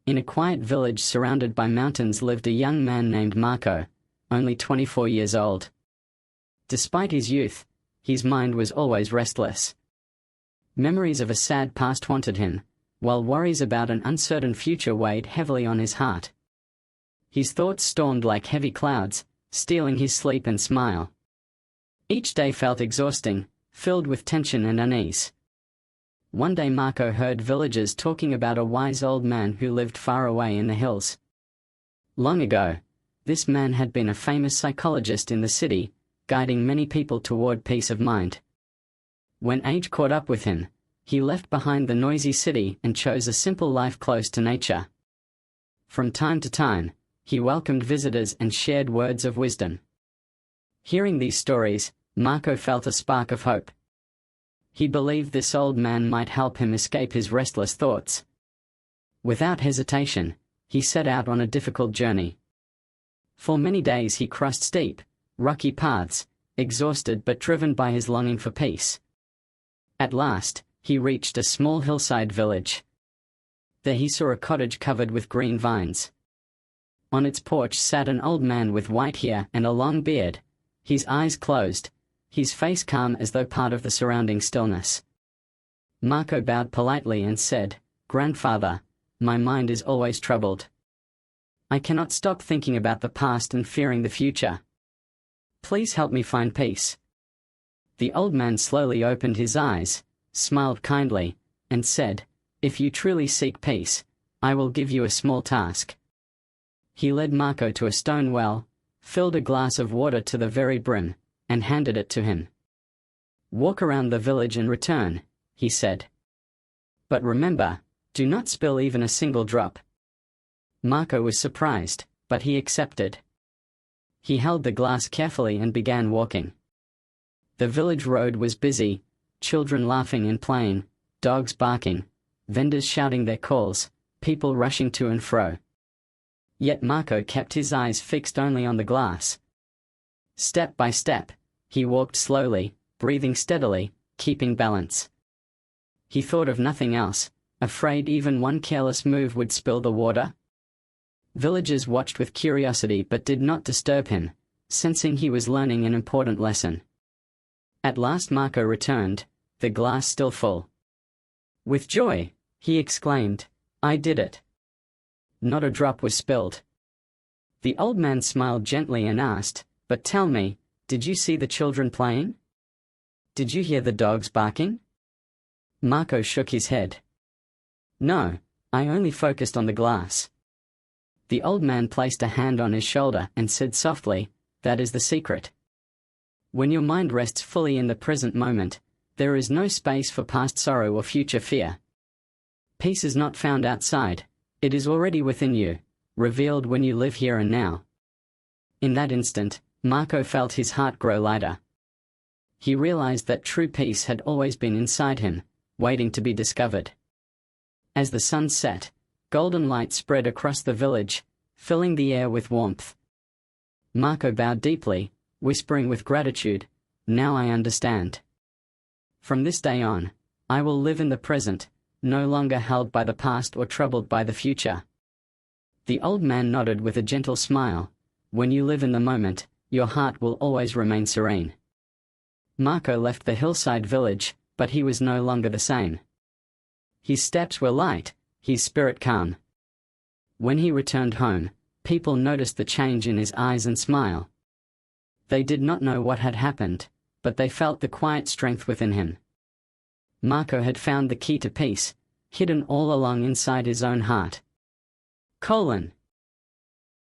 In a quiet village surrounded by mountains lived a young man named Marco, only 24 years old. Despite his youth, his mind was always restless. Memories of a sad past haunted him, while worries about an uncertain future weighed heavily on his heart. His thoughts stormed like heavy clouds, stealing his sleep and smile. Each day felt exhausting, filled with tension and unease. One day Marco heard villagers talking about a wise old man who lived far away in the hills. Long ago, this man had been a famous psychologist in the city, guiding many people toward peace of mind. When age caught up with him, he left behind the noisy city and chose a simple life close to nature. From time to time, he welcomed visitors and shared words of wisdom. Hearing these stories, Marco felt a spark of hope. He believed this old man might help him escape his restless thoughts. Without hesitation, he set out on a difficult journey. For many days he crossed steep, rocky paths, exhausted but driven by his longing for peace. At last, he reached a small hillside village. There he saw a cottage covered with green vines. On its porch sat an old man with white hair and a long beard, his eyes closed, his face calm as though part of the surrounding stillness. Marco bowed politely and said, "Grandfather, my mind is always troubled. I cannot stop thinking about the past and fearing the future. Please help me find peace." The old man slowly opened his eyes, smiled kindly, and said, "If you truly seek peace, I will give you a small task." He led Marco to a stone well, filled a glass of water to the very brim, and handed it to him. "Walk around the village and return," he said. "But remember, do not spill even a single drop." Marco was surprised, but he accepted. He held the glass carefully and began walking. The village road was busy, children laughing and playing, dogs barking, vendors shouting their calls, people rushing to and fro. Yet Marco kept his eyes fixed only on the glass. Step by step, he walked slowly, breathing steadily, keeping balance. He thought of nothing else, afraid even one careless move would spill the water. Villagers watched with curiosity but did not disturb him, sensing he was learning an important lesson. At last Marco returned, the glass still full. With joy, he exclaimed, "I did it." Not a drop was spilled. The old man smiled gently and asked, "But tell me, did you see the children playing? Did you hear the dogs barking?" Marco shook his head. "No, I only focused on the glass." The old man placed a hand on his shoulder and said softly, "That is the secret. When your mind rests fully in the present moment, there is no space for past sorrow or future fear. Peace is not found outside, it is already within you, revealed when you live here and now." In that instant, Marco felt his heart grow lighter. He realized that true peace had always been inside him, waiting to be discovered. As the sun set, golden light spread across the village, filling the air with warmth. Marco bowed deeply, whispering with gratitude, "Now I understand. From this day on, I will live in the present, no longer held by the past or troubled by the future." The old man nodded with a gentle smile. "When you live in the moment, your heart will always remain serene." Marco left the hillside village, but he was no longer the same. His steps were light, his spirit calm. When he returned home, people noticed the change in his eyes and smile. They did not know what had happened, but they felt the quiet strength within him. Marco had found the key to peace, hidden all along inside his own heart.